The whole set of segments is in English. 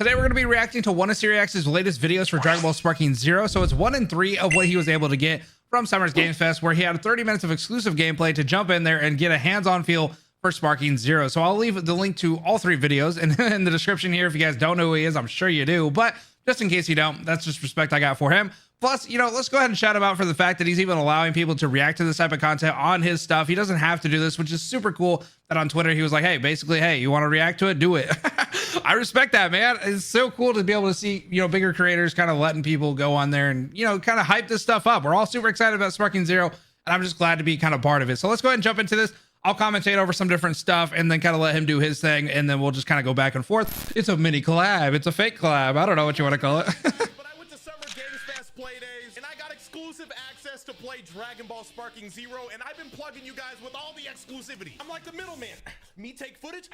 Today we're going to be reacting to one of Siriax's latest videos for Dragon Ball Sparking Zero. So it's 1 in 3 of what he was able to get from Summer's Games Fest, where he had 30 minutes of exclusive gameplay to jump in there and get a hands-on feel for Sparking Zero. So I'll leave the link to all 3 videos in the description here if you guys don't know who he is. I'm sure you do, but just in case you don't, that's just respect I got for him. Plus, you know, let's go ahead and shout him out for the fact that he's even allowing people to react to this type of content on his stuff. He doesn't have to do this, which is super cool. That on Twitter, he was like, hey, basically, hey, you want to react to it? Do it. I respect that, man. It's so cool to be able to see, you know, bigger creators kind of letting people go on there and, you know, kind of hype this stuff up. We're all super excited about Sparking Zero, and I'm just glad to be kind of part of it. So let's go ahead and jump into this. I'll commentate over some different stuff and then kind of let him do his thing, and then we'll just kind of go back and forth. It's a mini collab. It's a fake collab. I don't know what you want to call it. Exclusive access to play Dragon Ball Sparking Zero, and I've been plugging you guys with all the exclusivity. I'm like the middleman. Me take footage,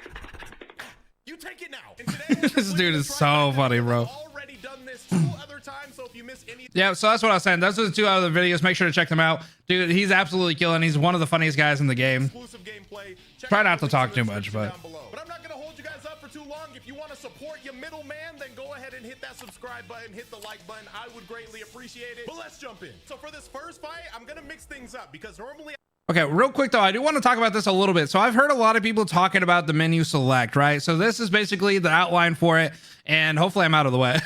you take it now. And today this dude is so funny, bro. Already done this 2 other times, so if you miss any, yeah, so that's what I was saying. Those are the 2 other videos. Make sure to check them out, dude. He's absolutely killing. He's one of the funniest guys in the game. Exclusive gameplay. Try not to talk too much, but I'm not gonna hold you guys up for too long. If you want to support your middleman, then go ahead and hit that subscribe button, hit the like button. I would greatly appreciate it. But let's jump in. So for this first fight, I'm gonna mix things up because normally. Okay, real quick though, I do want to talk about this a little bit. So I've heard a lot of people talking about the menu select, right? So this is basically the outline for it, and hopefully I'm out of the way.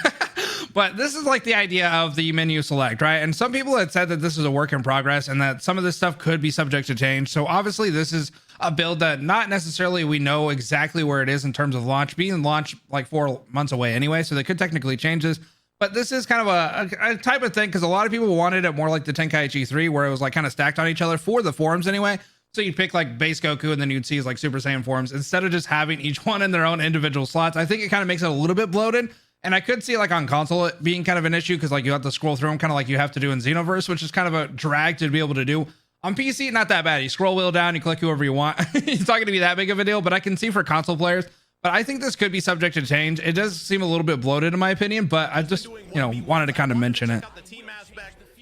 But this is like the idea of the menu select, right? And some people had said that this is a work in progress and that some of this stuff could be subject to change. So obviously this is a build that not necessarily we know exactly where it is in terms of launch, being launched like 4 months away anyway. So they could technically change this. But this is kind of a type of thing because a lot of people wanted it more like the Tenkaichi 3, where it was like kind of stacked on each other for the forms anyway. So you'd pick like base Goku and then you'd see like Super Saiyan forms instead of just having each one in their own individual slots. I think it kind of makes it a little bit bloated. And I could see like on console it being kind of an issue because like you have to scroll through them kind of like you have to do in Xenoverse, which is kind of a drag to be able to do. On PC, not that bad. You scroll wheel down, you click whoever you want. It's not going to be that big of a deal, but I can see for console players. But I think this could be subject to change. It does seem a little bit bloated in my opinion, but I just, you know, wanted to kind of mention it.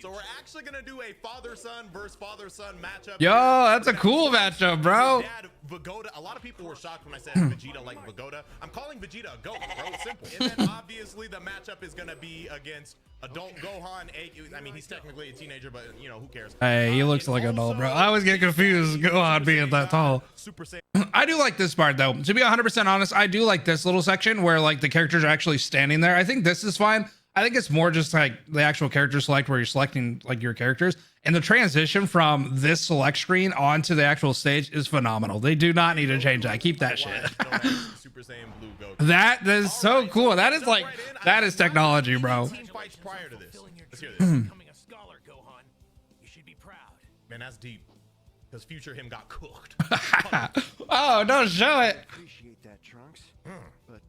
So we're actually going to do a father-son versus father-son matchup. Yo, that's a cool matchup, bro. Dad, Vegeta. A lot of people were shocked when I said Vegeta like Vegeta. I'm calling Vegeta a goat, bro. It's simple. And then obviously the matchup is going to be against adult Gohan. I mean, he's technically a teenager, but you know, who cares? Hey, he looks like an adult, bro. I always get confused Gohan being that tall. Super Saiyan. I do like this part though. To be 100% honest, I do like this little section where like the characters are actually standing there. I think this is fine. I think it's more just like the actual character select where you're selecting like your characters, and the transition from this select screen onto the actual stage is phenomenal. They do not need to change that. Keep that shit. Super Saiyan Blue Goku. That is so cool. That is like, that is technology, bro. Prior to this. Let's hear this. Becoming a scholar, Gohan. You should be proud. Man, that's deep. Because future him got cooked. Oh, don't show it. Appreciate that, Trunks. But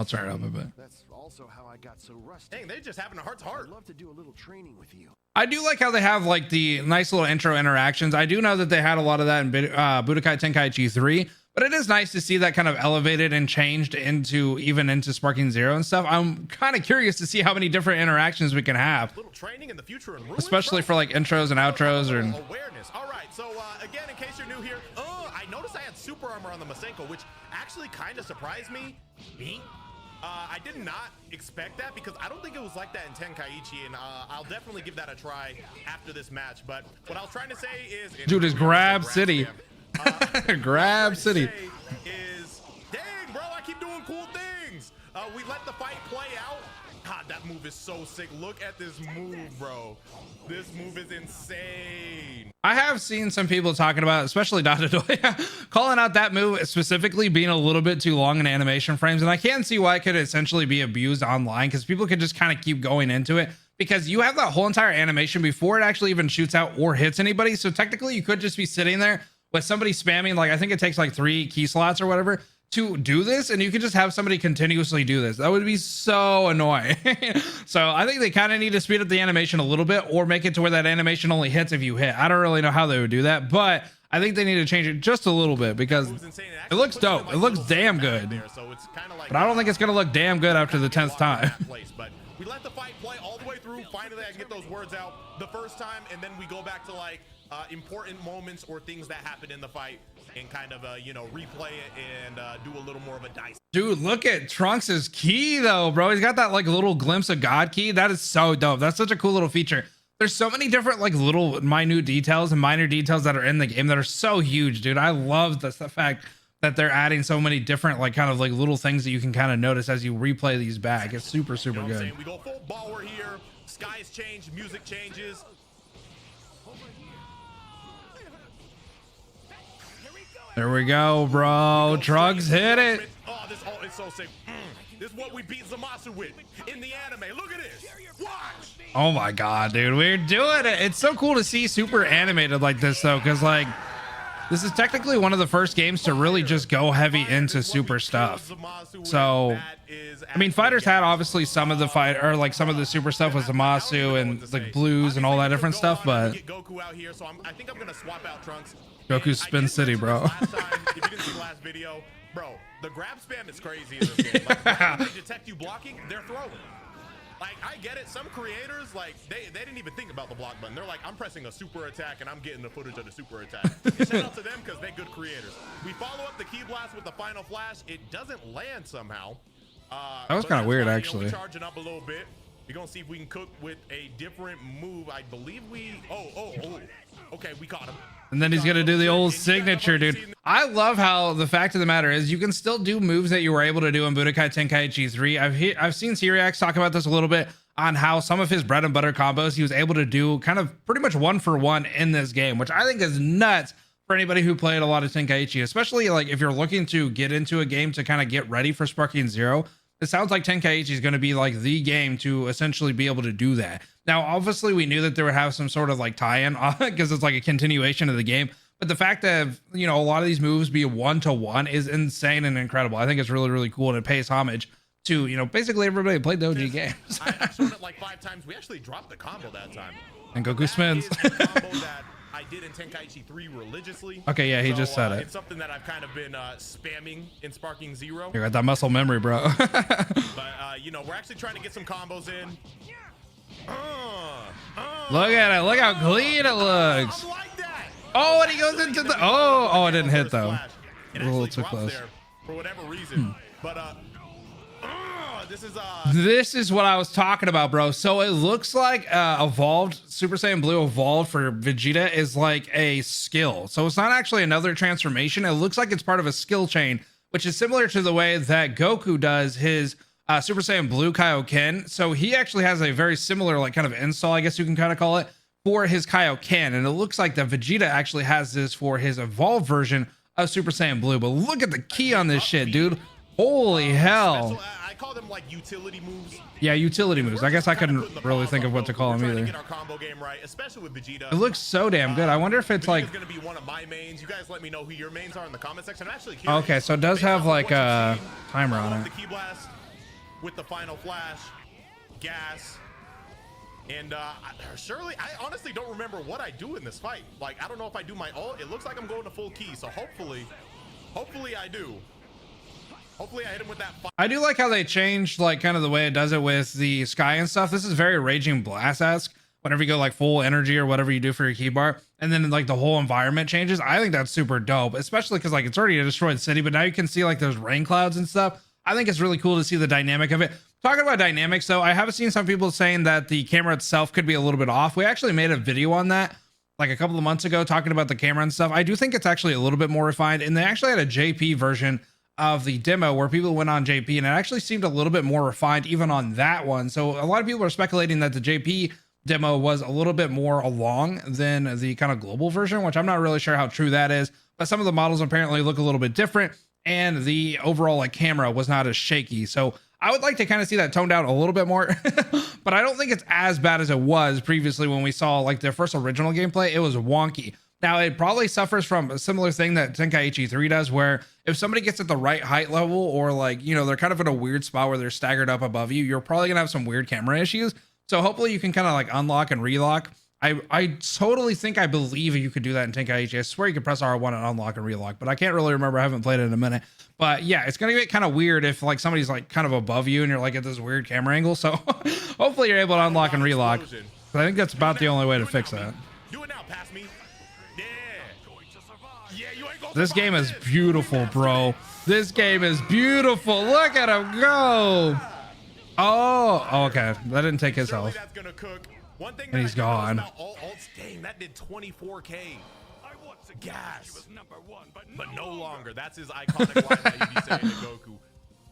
I'll turn it up a bit. That's also how I got so rusty. Dang, they're just having a heart to heart. I'd love to do a little training with you. I do like how they have like the nice little intro interactions. I do know that they had a lot of that in Budokai Tenkaichi 3, but it is nice to see that kind of elevated and changed into even into Sparking Zero and stuff. I'm kind of curious to see how many different interactions we can have, Little training in the future, and especially for like intros and outros or awareness. All right, so again, in case you're new here, I noticed I had super armor on the Masenko, which actually kind of surprised me. I did not expect that because I don't think it was like that in Tenkaichi, and I'll definitely give that a try after this match. But what I was trying to say is, dude, is Grab City. Grab City is, dang, bro, I keep doing cool things. We let the fight play out. God, that move is so sick. Look at this move, bro. This move is insane. I have seen some people talking about, especially Dododoya, calling out that move specifically being a little bit too long in animation frames. And I can see why it could essentially be abused online because people could just kind of keep going into it because you have that whole entire animation before it actually even shoots out or hits anybody. So technically you could just be sitting there with somebody spamming, like I think it takes like 3 key slots or whatever to do this, and you could just have somebody continuously do this. That would be so annoying. So I think they kind of need to speed up the animation a little bit or make it to where that animation only hits if you hit. I don't really know how they would do that, but I think they need to change it just a little bit because it looks dope. It looks damn good, but I don't think it's gonna look damn good after the 10th time. But we let the fight play all the way through. Finally I can get those words out the first time, and then we go back to like important moments or things that happened in the fight. and kind of you know, replay it and do a little more of a dice. Dude, look at Trunks' key though, bro. He's got that like little glimpse of God key. That is so dope. That's such a cool little feature. There's so many different like little minute details and minor details that are in the game that are so huge, dude. I love the fact that they're adding so many different like kind of like little things that you can kind of notice as you replay these back. It's super, super You know good. we go full baller here. Skies change, music changes. There we go, bro. Trunks hit it. Oh, this is so sick. This is what we beat Zamasu with in the anime. Look at this. Watch. Oh my god, dude, we're doing it. It's so cool to see super animated like this though, because like this is technically one of the first games to really just go heavy into super stuff. So I mean, Fighters had obviously some of the fight or like some of the super stuff with Zamasu and like blues and all that different stuff, but Goku out here, so I think I'm gonna swap out Trunks. Goku's Spin City, bro. Last time, if you didn't see the last video, bro, the grab spam is crazy in this game. Like, they detect you blocking, they're throwing. Like, I get it. Some creators, like, they didn't even think about the block button. They're like, I'm pressing a super attack and I'm getting the footage of the super attack. Shout out to them because they're good creators. We follow up the key blast with the final flash. It doesn't land somehow. That was kind of weird, actually. We're charging up a little bit. We're gonna see if we can cook with a different move. I believe we. Oh. Okay, we caught him. And then he's gonna do the old signature, dude. I love how the fact of the matter is you can still do moves that you were able to do in Budokai Tenkaichi 3. I've seen Cyriax talk about this a little bit on how some of his bread and butter combos he was able to do kind of pretty much one for one in this game, which I think is nuts for anybody who played a lot of Tenkaichi, especially like if you're looking to get into a game to kind of get ready for Sparking Zero. It sounds like Tenkaichi is going to be like the game to essentially be able to do that. Now, obviously, we knew that they would have some sort of like tie-in because it's like a continuation of the game. But the fact that, you know, a lot of these moves be one-to-one is insane and incredible. I think it's really, really cool, and it pays homage to, you know, basically everybody who played the OG games. I showed it like 5 times. We actually dropped the combo that time. And Goku spins. That is a combo that I did in Tenkaichi 3 religiously. Okay, yeah, he just said it. It's something that I've kind of been spamming in Sparking Zero. You got that muscle memory, bro. But, you know, we're actually trying to get some combos in. Look at it. Look how clean it looks. I'm like that. Oh, and he goes into the... Oh, it didn't hit, though. It A little actually too drops close. there for whatever reason. But, this is what I was talking about, bro. So it looks like evolved Super Saiyan Blue evolved for Vegeta is like a skill. So it's not actually another transformation. It looks like it's part of a skill chain, which is similar to the way that Goku does his Super Saiyan Blue Kaioken. So he actually has a very similar like kind of install, I guess you can kind of call it, for his Kaioken. And it looks like that Vegeta actually has this for his evolved version of Super Saiyan Blue. But look at the key on this shit, dude. Holy hell. I call them like utility moves. Yeah, utility moves. I guess I couldn't really think of what to call them either. Get our combo game right, especially with Vegeta. It looks so damn good. I wonder if it's like... Vegeta's gonna be one of my mains. You guys let me know who your mains are in the comment section. I'm actually curious. Okay, so it does have like a timer on it. The key blast with the final flash, gas, and Shirley, I honestly don't remember what I do in this fight. Like, I don't know if I do my ult. It looks like I'm going to full key, so hopefully I do. Hopefully I hit him with that. I do like how they changed like kind of the way it does it with the sky and stuff. This is very Raging Blast-esque. Whenever you go like full energy or whatever you do for your key bar, and then like the whole environment changes. I think that's super dope, especially because like it's already a destroyed city, but now you can see like those rain clouds and stuff. I think it's really cool to see the dynamic of it. Talking about dynamics though, I have seen some people saying that the camera itself could be a little bit off. We actually made a video on that like a couple of months ago talking about the camera and stuff. I do think it's actually a little bit more refined, and they actually had a JP version of the demo where people went on JP, and it actually seemed a little bit more refined even on that one. So a lot of people are speculating that the JP demo was a little bit more along than the kind of global version, which I'm not really sure how true that is, but some of the models apparently look a little bit different, and the overall like camera was not as shaky. So I would like to kind of see that toned down a little bit more, but I don't think it's as bad as it was previously when we saw like the first original gameplay. It was wonky. Now, it probably suffers from a similar thing that Tenkaichi 3 does, where if somebody gets at the right height level, or like, you know, they're kind of in a weird spot where they're staggered up above you, you're probably gonna have some weird camera issues. So hopefully you can kind of like unlock and relock. I totally think I believe you could do that in Tenkaichi. I swear you could press R1 and unlock and relock, but I can't really remember. I haven't played it in a minute. But yeah, it's gonna get kind of weird if like somebody's like kind of above you and you're like at this weird camera angle. So hopefully you're able to unlock and relock. But I think that's about the only way to fix that. Do it now, pass me. Yeah, you ain't gonna This game is beautiful, bro. This game is beautiful. Look at him go. Oh, okay. That didn't take his health. That's gonna cook. One thing And he's gone. all ults, dang, that did 24k. Gas. But no longer. That's his iconic line that he'd be saying to Goku.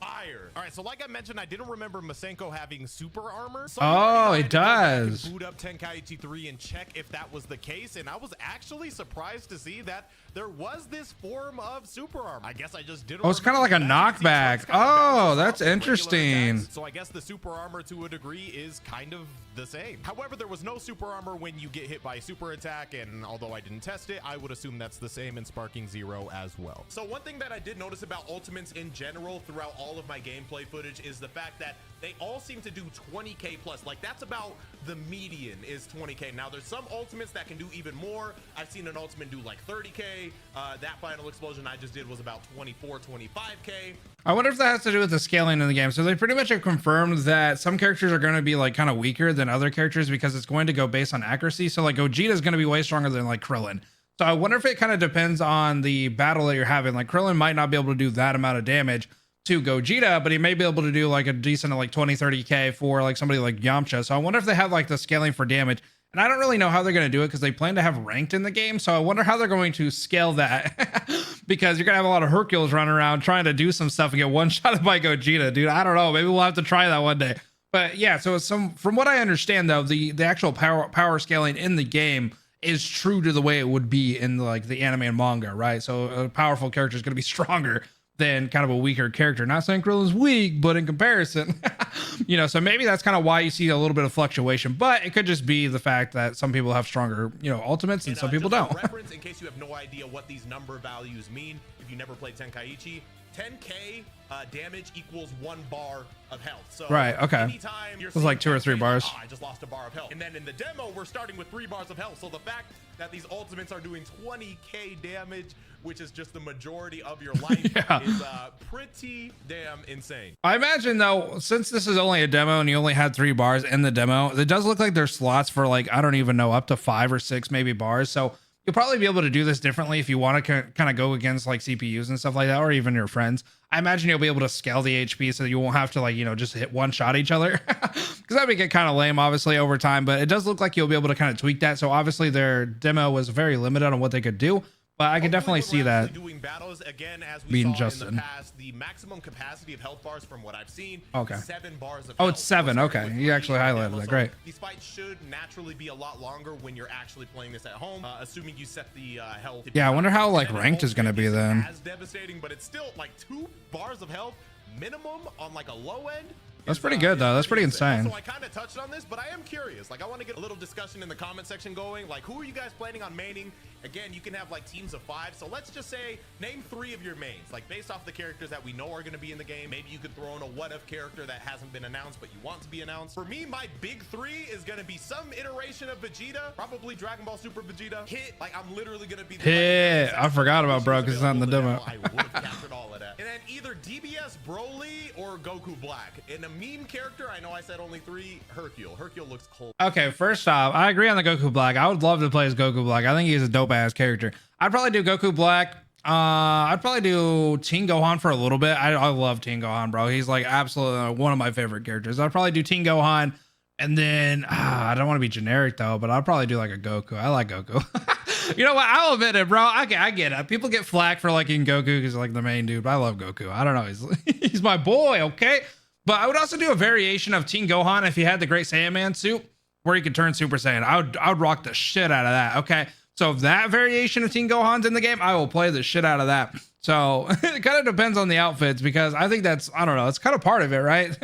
Fire. All right, so like I mentioned, I didn't remember Masenko having super armor. So Oh, it does. boot up Tenkaichi 3 and check if that was the case, and I was actually surprised to see that there was this form of super armor. I guess I just didn't. Oh, it's kind of like a knockback. Oh, that's interesting. So I guess the super armor to a degree is kind of the same. However, there was no super armor when you get hit by a super attack, and although I didn't test it, I would assume that's the same in Sparking Zero as well. So one thing that I did notice about ultimates in general throughout all of my gameplay footage is the fact that they all seem to do 20k plus. Like that's about the median is 20k. Now there's some ultimates that can do even more. I've seen an ultimate do like 30k. That final explosion I just did was about 24, 25k. I wonder if that has to do with the scaling in the game. So they pretty much have confirmed that some characters are going to be like kind of weaker than other characters because it's going to go based on accuracy. So like Vegeta is going to be way stronger than like Krillin. So I wonder if it kind of depends on the battle that you're having. Like Krillin might not be able to do that amount of damage to Vegeta, but he may be able to do like a decent like 20, 30k for like somebody like Yamcha. So I wonder if they have like the scaling for damage. And I don't really know how they're going to do it because they plan to have ranked in the game. So I wonder how they're going to scale that because you're going to have a lot of Hercules running around trying to do some stuff and get one-shotted by Vegeta, dude. I don't know. Maybe we'll have to try that one day. But yeah, so from what I understand though, the actual power scaling in the game is true to the way it would be in like the anime and manga, right? So a powerful character is going to be stronger than kind of a weaker character. Not saying Krillin's weak, but in comparison, you know, so maybe that's kind of why you see a little bit of fluctuation, but it could just be the fact that some people have stronger, you know, ultimates and some people don't. Reference, in case you have no idea what these number values mean, if you never played Tenkaichi, 10k damage equals 1 bar of health. So right, okay. Anytime you're it was like 2 or 3 bars. I just lost a bar of health. And then in the demo, we're starting with 3 bars of health. So the fact that these ultimates are doing 20k damage, which is just the majority of your life, is pretty damn insane. I imagine though, since this is only a demo and you only had 3 bars in the demo, it does look like there's slots for like, I don't even know, up to 5 or 6 maybe bars. So you'll probably be able to do this differently if you want to kind of go against like CPUs and stuff like that, or even your friends. I imagine you'll be able to scale the HP so that you won't have to like, you know, just hit one shot each other because that would get kind of lame obviously over time, but it does look like you'll be able to kind of tweak that. So obviously their demo was very limited on what they could do. But I can definitely see that doing battles again, as we being saw Justin. in the past. The maximum capacity of health bars, from what I've seen, okay, 7 bars of oh, health. it's 7. Okay, you actually highlighted that. Great. These fights should naturally be a lot longer when you're actually playing this at home, assuming you set the health. Yeah, I wonder how like ranked is going to be then. As devastating, but it's still like 2 bars of health minimum on like a low end. That's pretty good though. That's pretty insane. So I kind of touched on this, but I am curious. Like, I want to get a little discussion in the comment section going. Like, who are you guys planning on maining? Again, you can have like teams of 5. So let's just say name 3 of your mains, like based off the characters that we know are going to be in the game. Maybe you could throw in a what if character that hasn't been announced, but you want to be announced. For me, my big 3 is going to be some iteration of Vegeta, probably Dragon Ball Super Vegeta. Hit, like I'm literally going to be Hit. I forgot about bro because it's not in the demo. I would have captured all of that. And then either DBS Broly or Goku Black. In a meme character, I know I said only 3. Hercule. Hercule looks cold. Okay, first off, I agree on the Goku Black. I would love to play as Goku Black. I think he's a dope ass character. I'd probably do Goku Black. I'd probably do Teen Gohan for a little bit. I love Teen Gohan, bro. He's like absolutely one of my favorite characters. I'd probably do Teen Gohan, and then I don't want to be generic though, but I'll probably do like a Goku. I like Goku. You know what? I'll admit it, bro. I get it. People get flack for liking Goku because like the main dude, but I love Goku. I don't know. He's my boy, okay? But I would also do a variation of Teen Gohan if he had the Great Saiyaman suit where he could turn Super Saiyan. I would rock the shit out of that, okay? So if that variation of Teen Gohan's in the game, I will play the shit out of that. So it kind of depends on the outfits because I think that's, I don't know, it's kind of part of it, right?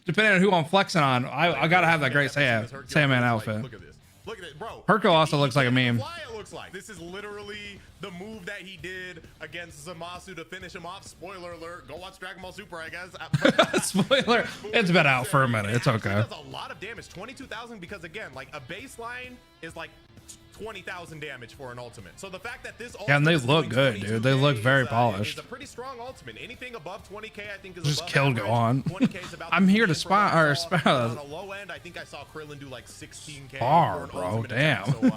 Depending on who I'm flexing on, I got to have that Great Saiyaman outfit. Look at this. Look at it, bro. Hercule also looks like a meme. It looks like this is literally the move that he did against Zamasu to finish him off. Spoiler alert. Go watch Dragon Ball Super, I guess. Spoiler. It's been out for a minute. It's okay. It does a lot of damage. 22,000 because again, like a baseline is like 20,000 damage for an ultimate. So the fact that this and they look good, dude. They look very polished. It's a pretty strong ultimate. Anything above 20k, I think is just killed Gohan. I'm here to spot or spot. On a low end, I think I saw Krillin do like 16k. Far, bro. Damn. So,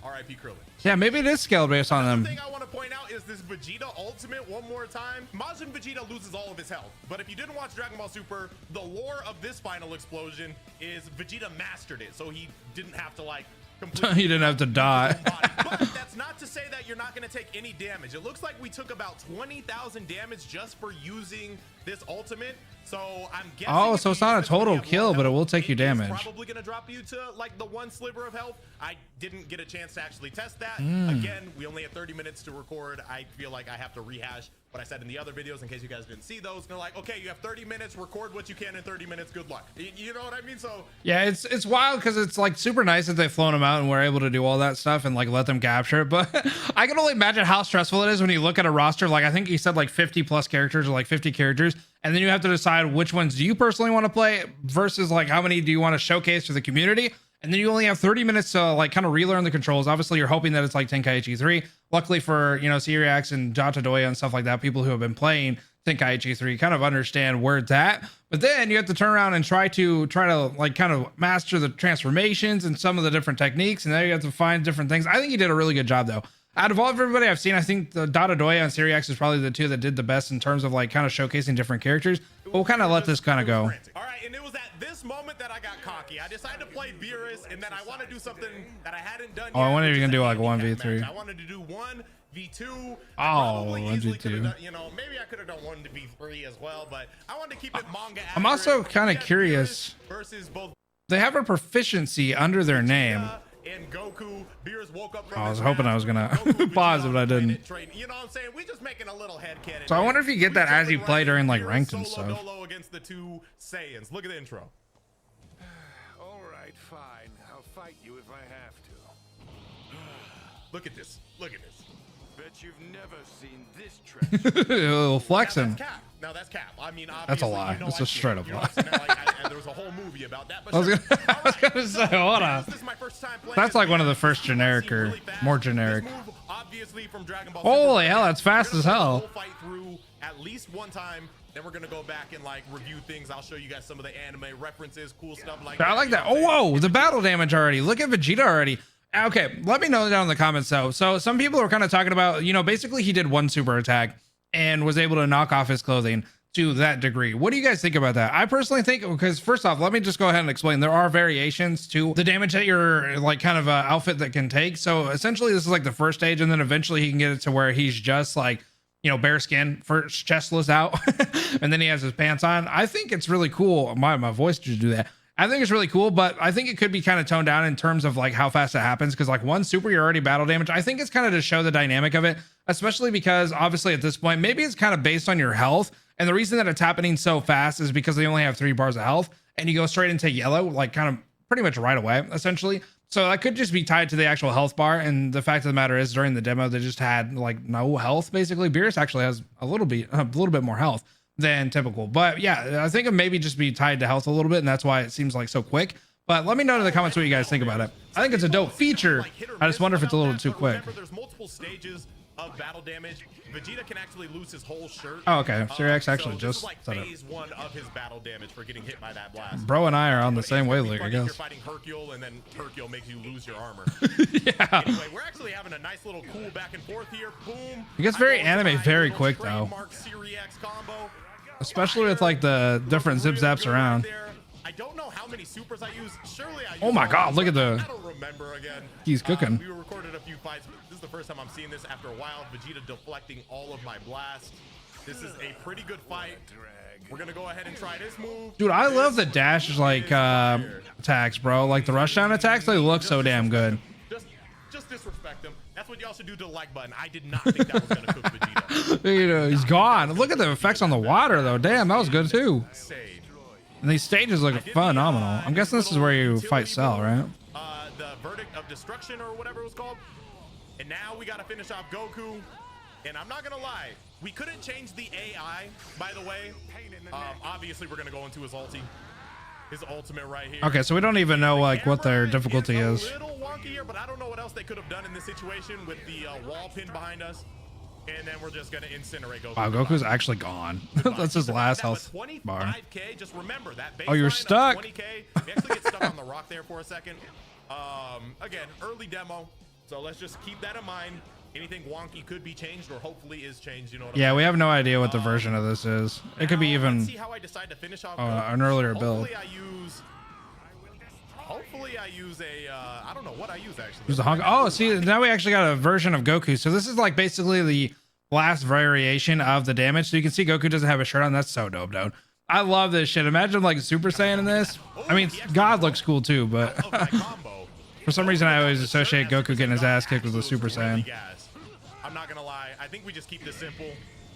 R.I.P. Krillin. Yeah, maybe it is scaled based on The them. thing I want to point out is this Vegeta ultimate one more time. Majin Vegeta loses all of his health, but if you didn't watch Dragon Ball Super, the lore of this final explosion is Vegeta mastered it, so he didn't have to like completely He didn't have to die. But that's not to say that you're not going to take any damage. It looks like we took about 20,000 damage just for using this ultimate. So I'm guessing. Oh, so it's not a total kill, but it will take you damage. It's probably going to drop you to like the one sliver of health. I didn't get a chance to actually test that. Again, we only had 30 minutes to record. I feel like I have to rehash what I said in the other videos in case you guys didn't see those. They're like, okay, you have 30 minutes, record what you can in 30 minutes. Good luck. You know what I mean? So yeah, it's wild because it's like super nice that they've flown them out and we're able to do all that stuff and like let them capture it. But I can only imagine how stressful it is when you look at a roster of like, I think he said like 50 plus characters or like 50 characters. And then you have to decide which ones do you personally want to play versus like how many do you want to showcase to the community. And then you only have 30 minutes to like kind of relearn the controls. Obviously, you're hoping that it's like Tenkaichi 3. Luckily for, you know, Siriax and Jatadoya and stuff like that, people who have been playing Tenkaichi 3 kind of understand where it's at. But then you have to turn around and try to like kind of master the transformations and some of the different techniques. And then you have to find different things. I think you did a really good job though. Out of all of everybody I've seen, I think the Datadoya and Siriax is probably the two that did the best in terms of like kind of showcasing different characters. But we'll kind of let this kind of go. All right, and it was at this moment that I got cocky. I decided to play Beerus, and then I want to do something that I hadn't done yet. I wonder if you can do like 1v3. I wanted to do 1v2. Oh, 1v2. You know, maybe I could have done 1v3 as well, but I wanted to keep it manga. I'm also kind of curious. Versus both. They have a proficiency under their name. And Goku, Beerus woke up from I was hoping I was gonna pause it, but I didn't. You know what I'm saying? We just making a little head canon. So I wonder if you get that as you play during like ranked and Solo stuff. Dolo against the two Saiyans. Look at the intro. All right, fine. I'll fight you if I have to. Look at this. Look at this. Bet you've never seen this treasure. Flexing. Now that's cap. I mean, That's a obviously, lie. you know That's I've a seen straight it. up You know lie. what I'm saying? And there was a whole movie about that. But I was sure. gonna say, hold on. This is my first time playing That's this like one of game. the first generic or Really fast. more generic. This move, obviously from Dragon Ball Holy Super. hell, that's fast We're as gonna play the hell. whole fight through at least one time. Then we're gonna go back and like review things. I'll show you guys some of the anime references, cool stuff like that. I like that. Oh, whoa, the battle damage already. Look at Vegeta already. Okay, let me know down in the comments though. So some people are kind of talking about, you know, basically he did one super attack and was able to knock off his clothing to that degree. What do you guys think about that? I personally think, because first off, let me just go ahead and explain. There are variations to the damage that your like kind of outfit that can take. So essentially this is like the first stage, and then eventually he can get it to where he's just like, you know, bare skin, first chestless out, and then he has his pants on. I think it's really cool. My voice just do that. I think it's really cool, but I think it could be kind of toned down in terms of like how fast it happens. Cause like one super, you're already battle damage. I think it's kind of to show the dynamic of it, especially because obviously at this point, maybe it's kind of based on your health. And the reason that it's happening so fast is because they only have 3 bars of health and you go straight into yellow, like kind of pretty much right away, essentially. So that could just be tied to the actual health bar. And the fact of the matter is during the demo, they just had like no health. Basically Beerus actually has a little bit more health than typical. But yeah, I think it maybe just be tied to health a little bit, and that's why it seems like so quick. But let me know in the comments what you guys think about it. I think it's a dope feature. I just wonder if it's a little too quick. There's multiple stages of battle damage. Vegeta can actually lose his whole shirt. Oh, okay. Siriax actually so just this is like said it. phase 1 of his battle damage for getting hit by that blast. Bro and I are on the It's same gonna be wavelength, I funny if You're guess. fighting Hercule, and then Hercule makes you lose your armor. Yeah. Anyway, we're actually having a nice little cool back and forth here. Boom. It gets very I go anime with very my quick, though. trademark Siriax combo. Especially with like the different zip zaps around. I don't know how many supers I use. Surely I use Oh my all God, of look them. at the- I don't remember again. He's cooking. We recorded a few fights. This is the first time I'm seeing this after a while. Vegeta deflecting all of my blasts. This is a pretty good fight. We're gonna go ahead and try this move. Dude, I love the dash like attacks, bro. Like the rushdown attacks, they look so damn good. Just disrespect him. That's what y'all should do to the like button. I did not think that was gonna cook Vegeta. You know, he's gone. Look at the effects on the water though. Damn, that was good too. Sage. And these stages look phenomenal. I'm guessing this is where you fight Cell, right? The verdict of destruction or whatever it was called. And now we gotta finish off Goku. And I'm not gonna lie, we couldn't change the AI, by the way. Obviously, we're gonna go into his ulti. His ultimate right here. Okay, so we don't even know like what their difficulty is. A little wonky here, but I don't know what else they could have done in this situation with the wall pin behind us. And then we're just gonna incinerate Goku. Wow, Goku's actually gone. That's his last health bar. 25K, just remember that. Oh, you're baseline of stuck. 20K. We actually get stuck on the rock there for a second. Again, early demo. So let's just keep that in mind. Anything wonky could be changed, or hopefully is changed. You know what Yeah, I'm we saying? have no idea what the version of this is. It could be Now, even let's see how I decide to finish off an earlier build. Hopefully I use a I don't know what I use actually. Use the honk. Oh, see, now we actually got a version of Goku. So this is like basically the last variation of the damage. So you can see Goku doesn't have a shirt on. That's so dope, dude. I love this shit. Imagine like Super Saiyan in this. I mean, God looks cool too, but for some reason I always associate Goku getting his ass kicked with a Super Saiyan. I'm not gonna lie. I think we just keep this simple.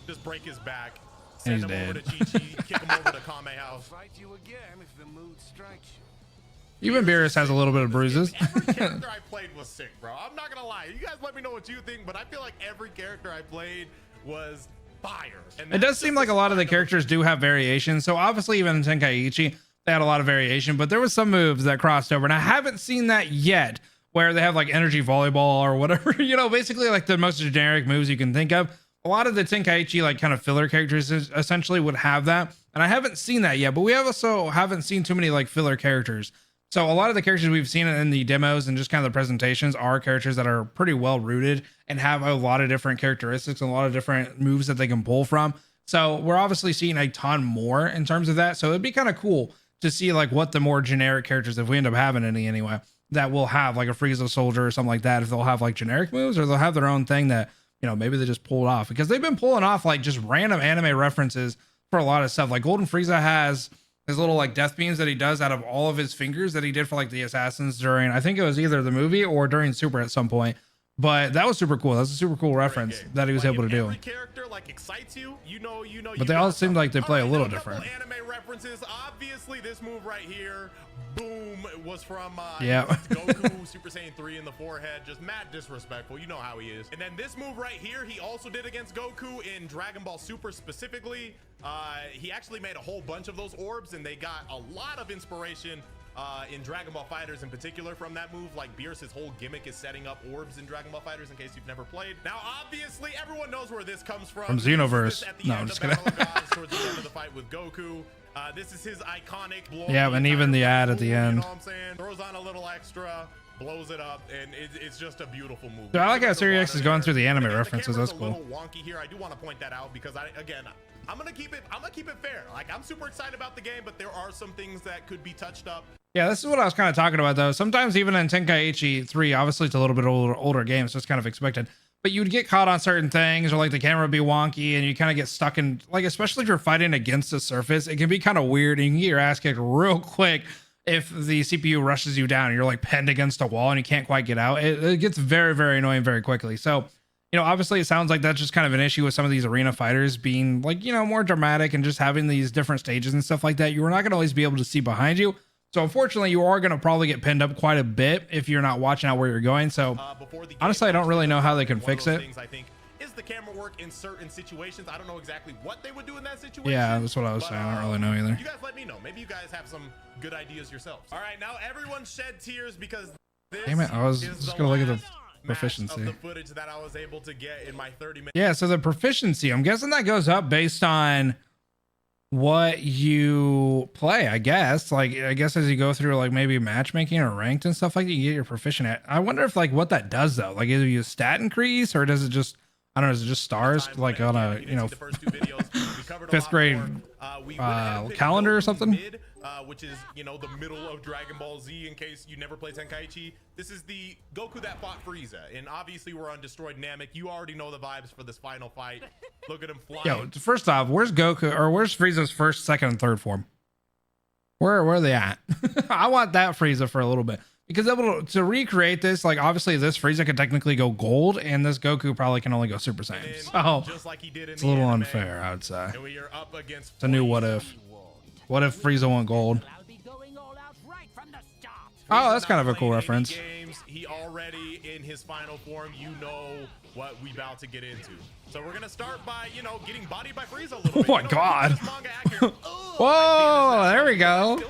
Just break his back. And Send he's him over dead. to Chi-Chi. Kick him over to Kame House. Fight you again if the mood strikes you. Even Beerus has a little bit of bruises. Every character I played was sick, bro. I'm not gonna lie. You guys let me know what you think, but I feel like every character I played was fire. And It does seem like a lot of the characters do have variations. So obviously even in Tenkaichi, they had a lot of variation, but there was some moves that crossed over. And I haven't seen that yet where they have like energy volleyball or whatever, you know, basically like the most generic moves you can think of. A lot of the Tenkaichi like kind of filler characters essentially would have that. And I haven't seen that yet, but we also haven't seen too many like filler characters. So a lot of the characters we've seen in the demos and just kind of the presentations are characters that are pretty well rooted and have a lot of different characteristics and a lot of different moves that they can pull from. So we're obviously seeing a ton more in terms of that. So it'd be kind of cool to see like what the more generic characters, if we end up having any anyway, that will have like a Frieza soldier or something like that. If they'll have like generic moves or they'll have their own thing that, you know, maybe they just pulled off, because they've been pulling off like just random anime references for a lot of stuff. Like Golden Frieza has his little like death beams that he does out of all of his fingers that he did for like the assassins during, I think it was either the movie or during Super at some point. But that was super cool. That's a super cool reference that he was able to do. Every character like excites you, you know. But they all seem like they play a little different. Anime references. Obviously, this move right here, boom, was from yeah. Goku Super Saiyan 3 in the forehead. Just mad disrespectful. You know how he is. And then this move right here, he also did against Goku in Dragon Ball Super specifically. He actually made a whole bunch of those orbs, and they got a lot of inspiration in Dragon Ball Fighters in particular from that move. Like Beerus' whole gimmick is setting up orbs in Dragon Ball Fighters, in case you've never played. Now obviously everyone knows where this comes from Xenoverse. At the No, end I'm just of kidding. Battle of Gods, towards the end of the fight with Goku. This is his iconic blow. Yeah, and even the ad at the end. You know what I'm saying? Throws on a little extra, blows it up, and it's just a beautiful move. Dude, I like how Series X is going through the anime Again, references. The That's camera's cool. a little wonky here. I do want to point that out because I'm gonna keep it fair. Like, I'm super excited about the game, but there are some things that could be touched up. Yeah, this is what I was kind of talking about though. Sometimes even in Tenkaichi 3, obviously it's a little bit older game, so it's kind of expected. But you'd get caught on certain things, or like the camera would be wonky, and you kind of get stuck in, like, especially if you're fighting against the surface, it can be kind of weird, and you can get your ass kicked real quick if the CPU rushes you down and you're like pinned against a wall and you can't quite get out. It gets very, very annoying very quickly. So, you know, obviously it sounds like that's just kind of an issue with some of these arena fighters being like, you know, more dramatic and just having these different stages and stuff like that. You're not going to always be able to see behind you. So unfortunately, you are going to probably get pinned up quite a bit if you're not watching out where you're going. So honestly, I don't really know how they can fix it. I think is the camera work in certain situations. I don't know exactly what they would do in that situation. Yeah, that's what I was saying. I don't really know either. You guys let me know. Maybe you guys have some good ideas yourselves. All right, now everyone shed tears because this Damn it, I was just going to look at the proficiency. Of the footage that I was able to get in my 30 minutes. Yeah, so the proficiency, I'm guessing that goes up based on what you play, I guess. Like, I guess as you go through like maybe matchmaking or ranked and stuff like that, you get your proficient at. I wonder if like what that does though. Like, is it a stat increase or does it just, I don't know, is it just stars like on a, you know, fifth grade calendar or something? Which is, you know, the middle of Dragon Ball Z, in case you never played Tenkaichi. This is the Goku that fought Frieza, and obviously we're on Destroyed Namek. You already know the vibes for this final fight. Look at him flying. Yo, first off, where's Goku, or where's Frieza's first, second, and third form? Where are they at? I want that Frieza for a little bit, because able to recreate this, like obviously this Frieza could technically go gold, and this Goku probably can only go Super Saiyan. So just like he did in it's a little anime, unfair, I would say. And we are up against It's a new what if. What if Frieza went gold? Oh, that's kind of a cool reference. He already in his final form. You know what we about to get into. So we're gonna start by, you know, getting bodied by Frieza a little bit. Oh my God. Whoa, there we go.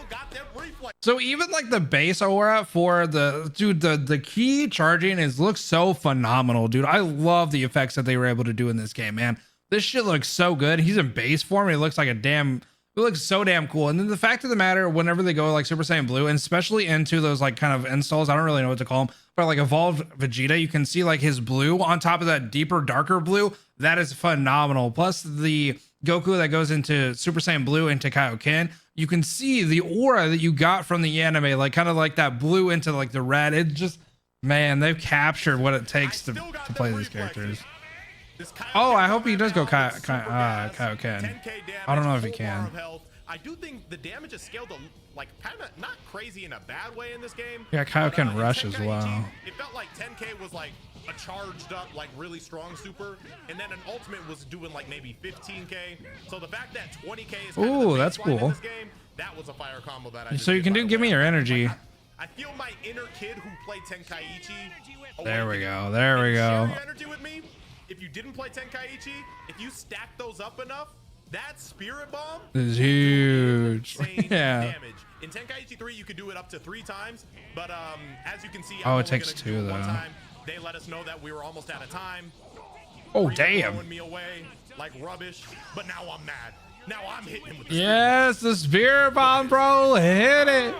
So even like the base aura for the key charging looks so phenomenal, dude. I love the effects that they were able to do in this game, man. This shit looks so good. He's in base form. He looks like a damn It looks so damn cool. And then the fact of the matter, whenever they go like Super Saiyan Blue, and especially into those like kind of installs, I don't really know what to call them, but like evolved Vegeta, you can see like his blue on top of that deeper, darker blue. That is phenomenal. Plus the Goku that goes into Super Saiyan Blue into Kaioken, you can see the aura that you got from the anime, like kind of like that blue into like the red. It just, man, they've captured what it takes to play these characters. Oh, I hope he does go Kaioken. I don't know if he can. I do think the damage is scaled like kind of not crazy in a bad way in this game. Yeah, Kaioken rush as well. It felt like 10K was like a charged up, like really strong super, and then an ultimate was doing like maybe 15K. So the fact that 20K is kind of the that's baseline in cool. this game, that was a fire combo that I just So you can do give me your energy. I feel my inner kid who played Tenkaichi. There we go. There we go. Share your energy with me. If you didn't play Tenkaichi, if you stack those up enough, that spirit bomb is huge. Yeah. Damage. In Tenkaichi 3, you could do it up to 3 times, but as you can see, it takes 2 though. They let us know that we were almost out of time. Oh damn! Throwing me away like rubbish, but now I'm mad. Now I'm hitting him with the yes, the spirit bomb, bro. Hit it.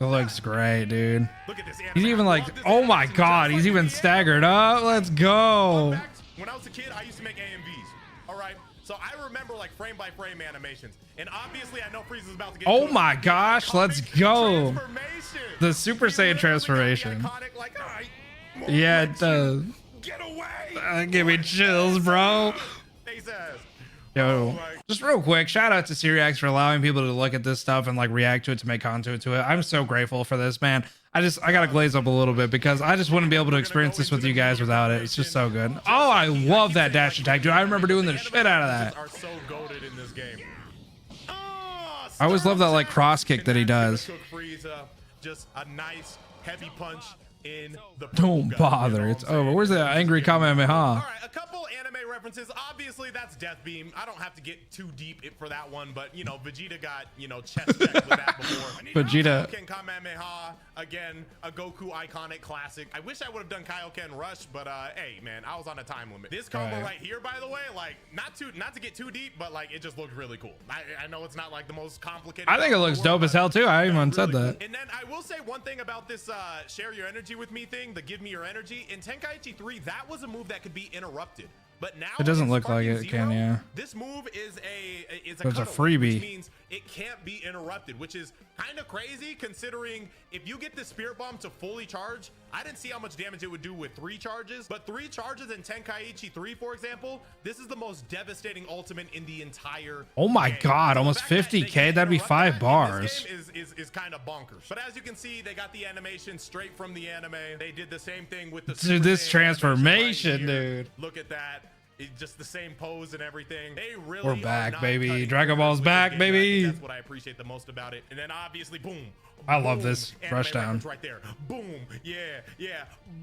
It looks great, dude. Look at this. He's even like, oh my god, he's even staggered up. Let's go. When I was a kid, I used to make AMVs. All right. So I remember like frame by frame animations, and obviously I know Frieza's about to get. Oh my gosh, let's go. The Super Saiyan transformation. Like, right, yeah, it does. Get away. Give me chills, bro. Yo, just real quick, shout out to Siriax for allowing people to look at this stuff and like react to it, to make content to it. I'm so grateful for this, man. I gotta glaze up a little bit because I just wouldn't be able to experience this with you guys without it. It's just so good. Oh, I love that dash attack, dude. I remember doing the shit out of that. I always love that like cross kick that he does. Just a nice heavy punch in the don't bother, it's over. Where's the angry Kamehameha? All right, a couple anime references. Obviously that's Death Beam. I don't have to get too deep for that one, but you know, Vegeta got, you know, chest checked with that before. Vegeta Kamehameha, again, a Goku iconic classic. I wish I would have done Kaioken Rush, but hey man, I was on a time limit. This combo right here, by the way, like not to get too deep, but like it just looked really cool. I know it's not like the most complicated. I think it looks dope as hell too. I even said that. And then I will say one thing about this share your energy with me thing, the give me your energy. In Tenkaichi 3, that was a move that could be interrupted. But now it doesn't look like it can, yeah. This move is a freebie, which means it can't be interrupted, which is kind of crazy considering if you get the spirit bomb to fully charge, I didn't see how much damage it would do with 3 charges, but 3 charges in Tenkaichi 3, for example, this is the most devastating ultimate in the entire oh my game. god, almost 50k. That'd be 5 bars. Is kind of bonkers. But as you can see, they got the animation straight from the anime. They did the same thing with the dude, this transformation, dude. Look at that. It's just the same pose and everything. They really we're back, baby. Dragon Ball's back, baby. That's what I appreciate the most about it. And then obviously, boom. I love this rush down right there. Boom. Yeah.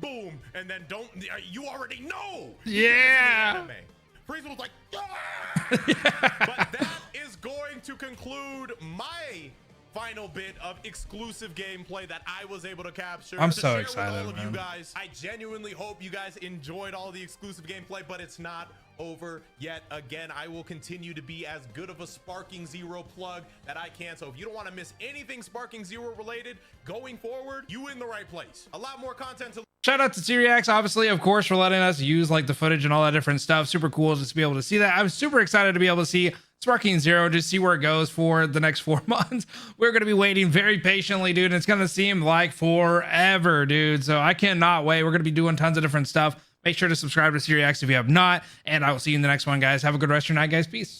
Boom. And then you already know. Yeah. Frieza was like, But that is going to conclude my final bit of exclusive gameplay that I was able to capture. I'm so excited, with all man. of you guys. I genuinely hope you guys enjoyed all the exclusive gameplay, but it's not over yet. Again, I will continue to be as good of a Sparking Zero plug that I can. So if you don't want to miss anything Sparking Zero related going forward, you in the right place. A lot more content to shout out to Siriax, obviously, of course, for letting us use like the footage and all that different stuff. Super cool just to be able to see that. I'm super excited to be able to see Sparking Zero, just see where it goes for the next 4 months. We're going to be waiting very patiently, dude. It's going to seem like forever, dude. So I cannot wait. We're going to be doing tons of different stuff. Make sure to subscribe to Siriax if you have not. And I will see you in the next one, guys. Have a good rest of your night, guys. Peace.